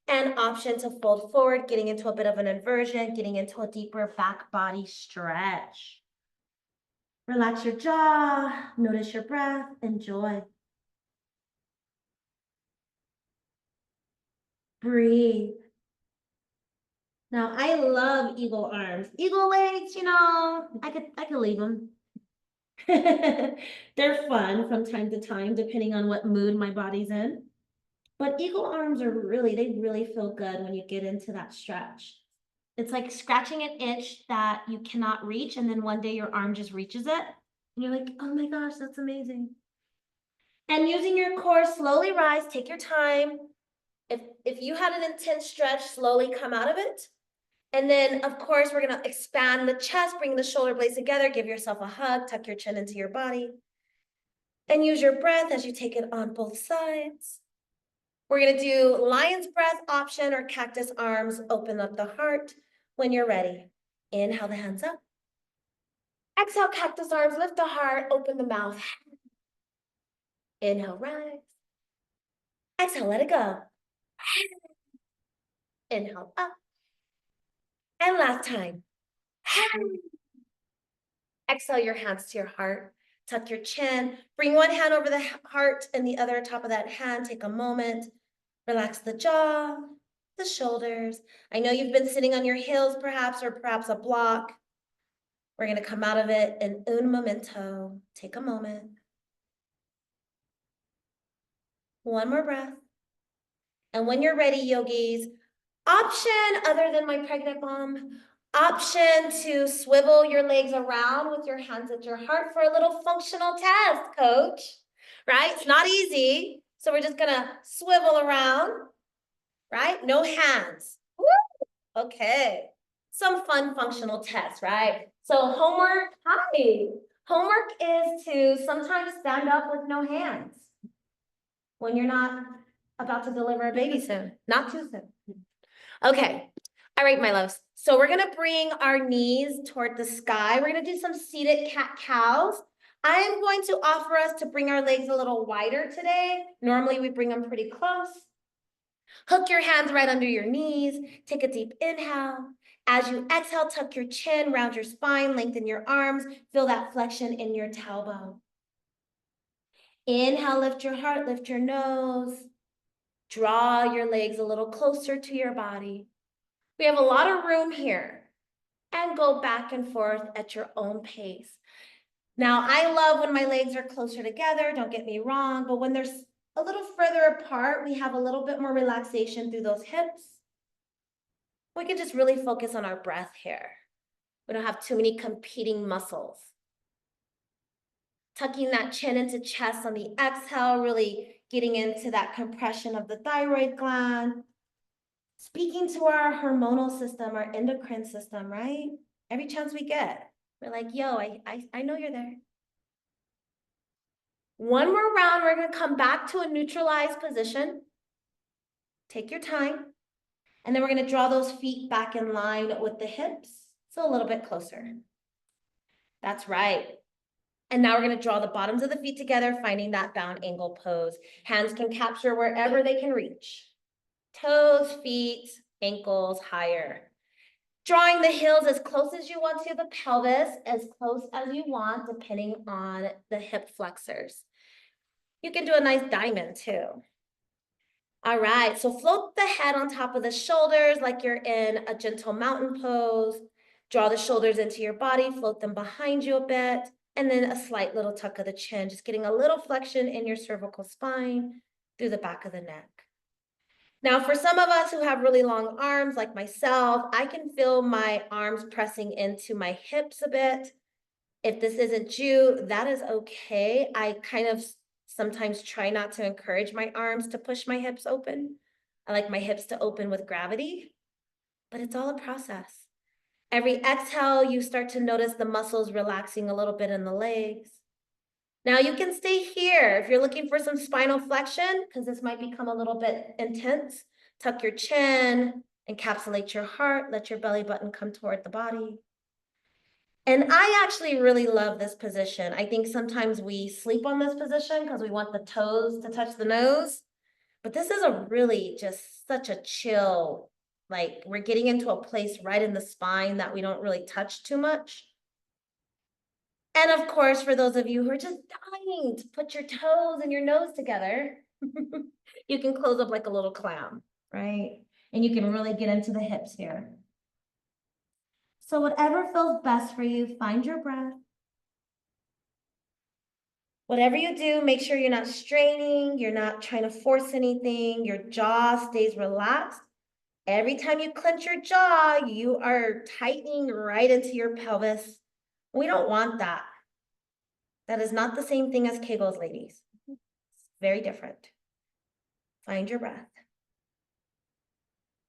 Speaker 1: And option to fold forward, getting into a bit of an inversion, getting into a deeper back body stretch. Relax your jaw, notice your breath, enjoy. breathe. Now, I love eagle arms. Eagle legs, I could leave them. They're fun from time to time, depending on what mood my body's in. But eagle arms they really feel good when you get into that stretch. It's like scratching an itch that you cannot reach, and then one day your arm just reaches it. And you're like, oh my gosh, that's amazing. And using your core, slowly rise, take your time. If you had an intense stretch, slowly come out of it. And then, of course, we're gonna expand the chest, bring the shoulder blades together, give yourself a hug, tuck your chin into your body. And use your breath as you take it on both sides. We're gonna do lion's breath option or cactus arms, open up the heart when you're ready. Inhale the hands up. Exhale, cactus arms, lift the heart, open the mouth. Inhale, rise. Exhale, let it go. Inhale, up. And last time. Exhale your hands to your heart. Tuck your chin. Bring one hand over the heart and the other on top of that hand. Take a moment. Relax the jaw, the shoulders. I know you've been sitting on your heels perhaps, or perhaps a block. We're going to come out of it in un momento. Take a moment. One more breath. And when you're ready, yogis, option other than my pregnant mom, option to swivel your legs around with your hands at your heart for a little functional test, coach, right? It's not easy. So we're just gonna swivel around, right? No hands. Woo! Okay. Some fun functional tests, right? So homework, hi. Homework is to sometimes stand up with no hands when you're not about to deliver a baby soon, not too soon. Okay, all right, my loves. So we're gonna bring our knees toward the sky. We're gonna do some seated cat-cows. I am going to offer us to bring our legs a little wider today. Normally we bring them pretty close. Hook your hands right under your knees. Take a deep inhale. As you exhale, tuck your chin, round your spine, lengthen your arms. Feel that flexion in your tailbone. Inhale, lift your heart, lift your nose. Draw your legs a little closer to your body. We have a lot of room here. And go back and forth at your own pace. Now, I love when my legs are closer together, don't get me wrong, but when they're a little further apart, we have a little bit more relaxation through those hips. We can just really focus on our breath here. We don't have too many competing muscles. Tucking that chin into chest on the exhale, really getting into that compression of the thyroid gland. Speaking to our hormonal system, our endocrine system, right? Every chance we get, we're like, yo, I know you're there. One more round, we're gonna come back to a neutralized position. Take your time. And then we're gonna draw those feet back in line with the hips. So a little bit closer. That's right. And now we're gonna draw the bottoms of the feet together, finding that bound angle pose. Hands can capture wherever they can reach. Toes, feet, ankles higher. Drawing the heels as close as you want to the pelvis, as close as you want, depending on the hip flexors. You can do a nice diamond too. All right, so float the head on top of the shoulders like you're in a gentle mountain pose. Draw the shoulders into your body, float them behind you a bit, and then a slight little tuck of the chin, just getting a little flexion in your cervical spine through the back of the neck. Now, for some of us who have really long arms, like myself, I can feel my arms pressing into my hips a bit. If this isn't you, that is okay. I kind of sometimes try not to encourage my arms to push my hips open. I like my hips to open with gravity, but it's all a process. Every exhale, you start to notice the muscles relaxing a little bit in the legs. Now you can stay here if you're looking for some spinal flexion, because this might become a little bit intense. Tuck your chin, encapsulate your heart, let your belly button come toward the body. And I actually really love this position. I think sometimes we sleep on this position because we want the toes to touch the nose, but this is a really just such a chill, like we're getting into a place right in the spine that we don't really touch too much. And of course, for those of you who are just dying to put your toes and your nose together, you can close up like a little clown, right? And you can really get into the hips here. So whatever feels best for you, find your breath. Whatever you do, make sure you're not straining, you're not trying to force anything, your jaw stays relaxed. Every time you clench your jaw, you are tightening right into your pelvis. We don't want that. That is not the same thing as Kegels, ladies. It's very different. Find your breath.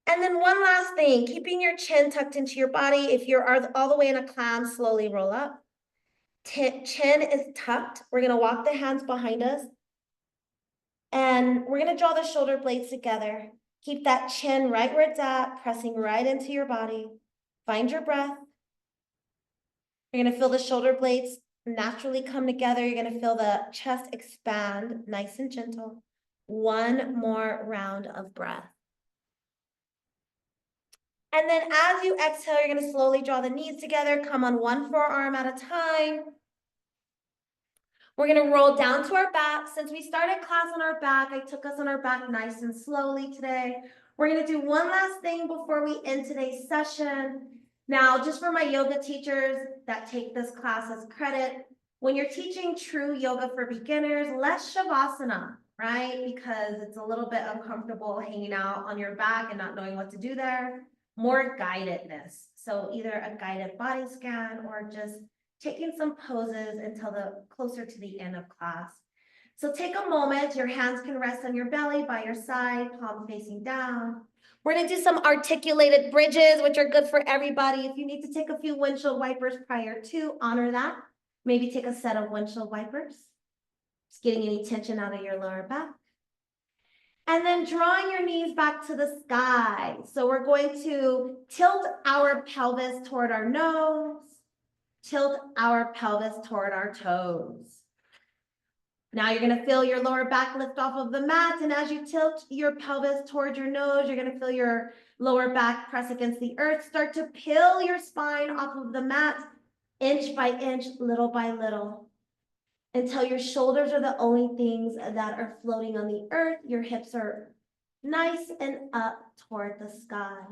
Speaker 1: And then one last thing, keeping your chin tucked into your body. If you're all the way in a clam, slowly roll up. Chin is tucked. We're gonna walk the hands behind us. And we're gonna draw the shoulder blades together. Keep that chin right where it's at, pressing right into your body. Find your breath. You're gonna feel the shoulder blades naturally come together. You're gonna feel the chest expand, nice and gentle. One more round of breath. And then as you exhale, you're gonna slowly draw the knees together, come on one forearm at a time. We're gonna roll down to our back. Since we started class on our back, I took us on our back nice and slowly today. We're gonna do one last thing before we end today's session. Now, just for my yoga teachers that take this class as credit, when you're teaching true yoga for beginners, less Shavasana, right? Because it's a little bit uncomfortable hanging out on your back and not knowing what to do there. More guidedness. So either a guided body scan or just taking some poses until closer to the end of class. So take a moment, your hands can rest on your belly by your side, palm facing down. We're gonna do some articulated bridges, which are good for everybody. If you need to take a few windshield wipers prior to, honor that. Maybe take a set of windshield wipers. Just getting any tension out of your lower back. And then drawing your knees back to the sky. So we're going to tilt our pelvis toward our nose. Tilt our pelvis toward our toes. Now you're gonna feel your lower back lift off of the mat, and as you tilt your pelvis towards your nose, you're gonna feel your lower back press against the earth. Start to peel your spine off of the mat, inch by inch, little by little, until your shoulders are the only things that are floating on the earth. Your hips are nice and up toward the sky.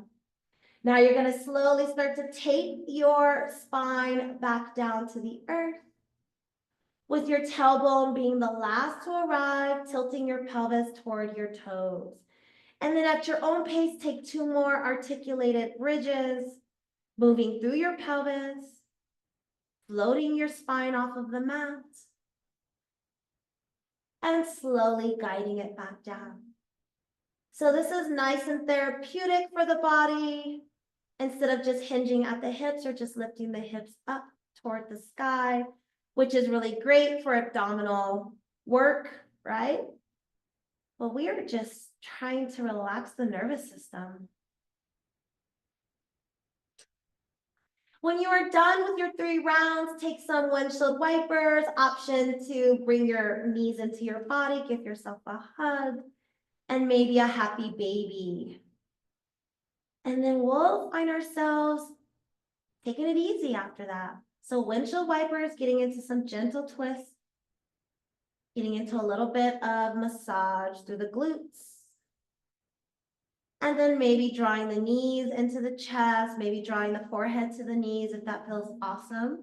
Speaker 1: Now you're gonna slowly start to tape your spine back down to the earth, with your tailbone being the last to arrive, tilting your pelvis toward your toes. And then at your own pace, take 2 more articulated bridges, moving through your pelvis, floating your spine off of the mat, and slowly guiding it back down. So this is nice and therapeutic for the body. Instead of just hinging at the hips or just lifting the hips up toward the sky, which is really great for abdominal work, right? But we are just trying to relax the nervous system. When you are done with your 3 rounds, take some windshield wipers, option to bring your knees into your body, give yourself a hug, and maybe a happy baby. And then we'll find ourselves taking it easy after that. So windshield wipers, getting into some gentle twists, getting into a little bit of massage through the glutes. And then maybe drawing the knees into the chest, maybe drawing the forehead to the knees if that feels awesome.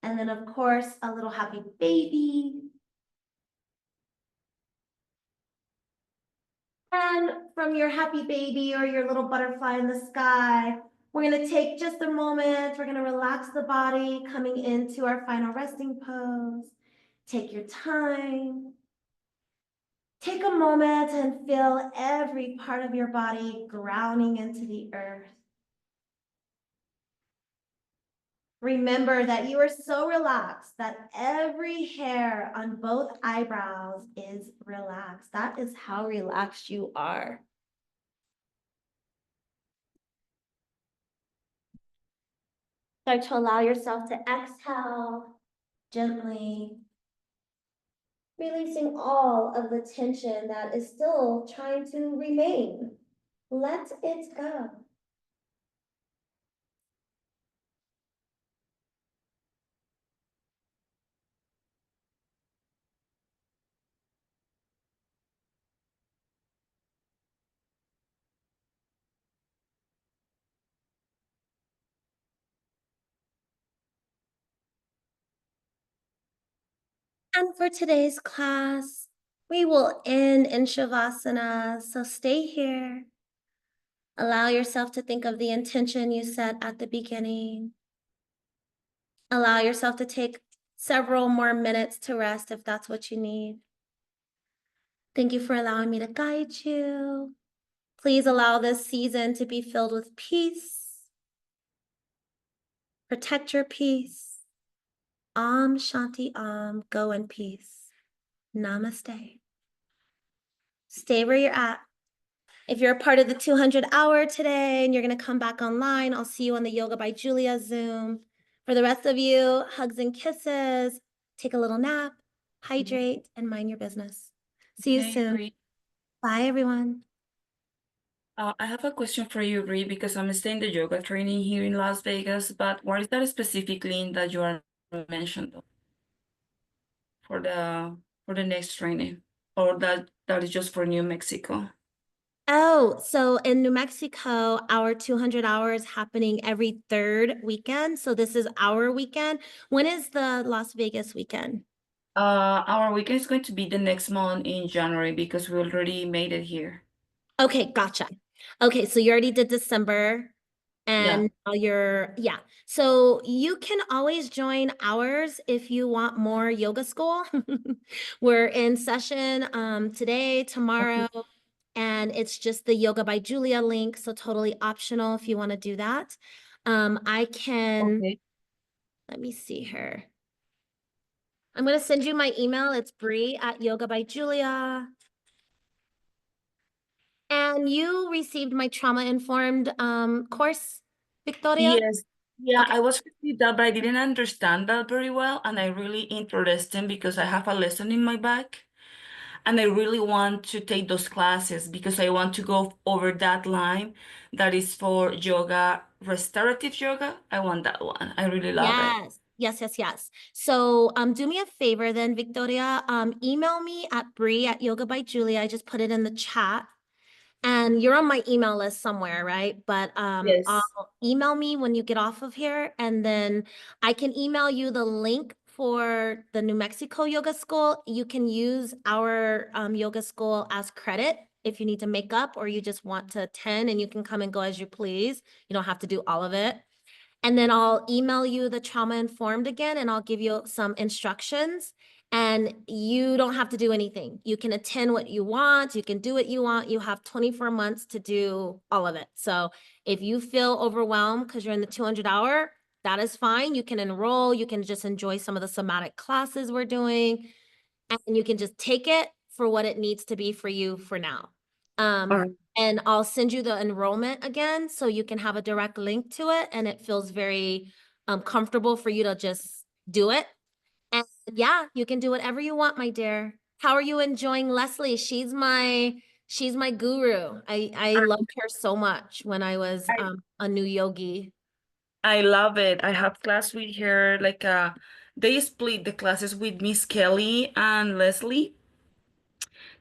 Speaker 1: And then of course, a little happy baby. And from your happy baby or your little butterfly in the sky, we're gonna take just a moment. We're gonna relax the body, coming into our final resting pose. Take your time. Take a moment and feel every part of your body grounding into the earth. Remember that you are so relaxed that every hair on both eyebrows is relaxed. That is how relaxed you are. Start to allow yourself to exhale gently, releasing all of the tension that is still trying to remain. Let it go. And for today's class, we will end in Shavasana, so stay here. Allow yourself to think of the intention you set at the beginning. Allow yourself to take several more minutes to rest if that's what you need. Thank you for allowing me to guide you. Please allow this season to be filled with peace. Protect your peace. Om Shanti Om. Go in peace. Namaste. Stay where you're at. If you're a part of the 200 hour today and you're going to come back online, I'll see you on the Yoga by Julia Zoom. For the rest of you, hugs and kisses. Take a little nap, hydrate, and mind your business. See you soon.
Speaker 2: Bree.
Speaker 1: Bye, everyone.
Speaker 2: I have a question for you, Bree, because I'm staying the yoga training here in Las Vegas, but what is that specifically that you are mentioned for the next training, or that is just for New Mexico?
Speaker 1: Oh, so in New Mexico, our 200 hours happening every third weekend. So this is our weekend. When is the Las Vegas weekend?
Speaker 2: Our weekend is going to be the next month in January because we already made it here.
Speaker 1: Okay, gotcha. Okay, so you already did December
Speaker 2: Yeah.
Speaker 1: and now yeah. So you can always join ours if you want more yoga school. We're in session today, tomorrow, and it's just the Yoga by Julia link, so totally optional if you want to do that. I can,
Speaker 2: Okay.
Speaker 1: let me see here. I'm going to send you my email. It's Bree at Yoga by Julia. And you received my trauma-informed course, Victoria?
Speaker 2: Yes. Yeah,
Speaker 1: Okay.
Speaker 2: I was with that, but I didn't understand that very well, and I really interested because I have a lesson in my back. And I really want to take those classes because I want to go over that line that is for yoga, restorative yoga. I want that one. I really love it.
Speaker 1: Yes. Yes, yes, yes. So do me a favor then, Victoria. Email me at Bree at Yoga by Julia. I just put it in the chat. And you're on my email list somewhere, right? But I'll
Speaker 2: Yes.
Speaker 1: email me when you get off of here, and then I can email you the link for the New Mexico Yoga School. You can use our yoga school as credit if you need to make up or you just want to attend, and you can come and go as you please. You don't have to do all of it. And then I'll email you the trauma informed again, and I'll give you some instructions. And you don't have to do anything. You can attend what you want. You can do what you want. You have 24 months to do all of it. So if you feel overwhelmed because you're in the 200 hour, that is fine. You can enroll. You can just enjoy some of the somatic classes we're doing. And you can just take it for what it needs to be for you for now.
Speaker 2: All right.
Speaker 1: And I'll send you the enrollment again so you can have a direct link to it and it feels very comfortable for you to just do it. And yeah, you can do whatever you want, my dear. How are you enjoying Leslie? She's my guru. I loved her so much when I was
Speaker 2: I,
Speaker 1: a new yogi.
Speaker 2: I love it. I have class with her, like they split the classes with Miss Kelly and Leslie.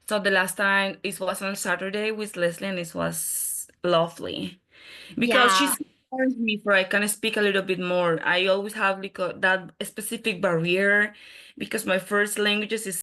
Speaker 2: So the last time it was on Saturday with Leslie and it was lovely. Because
Speaker 1: Yeah.
Speaker 2: she's encouraged me for I can speak a little bit more. I always have like that specific barrier because my first language is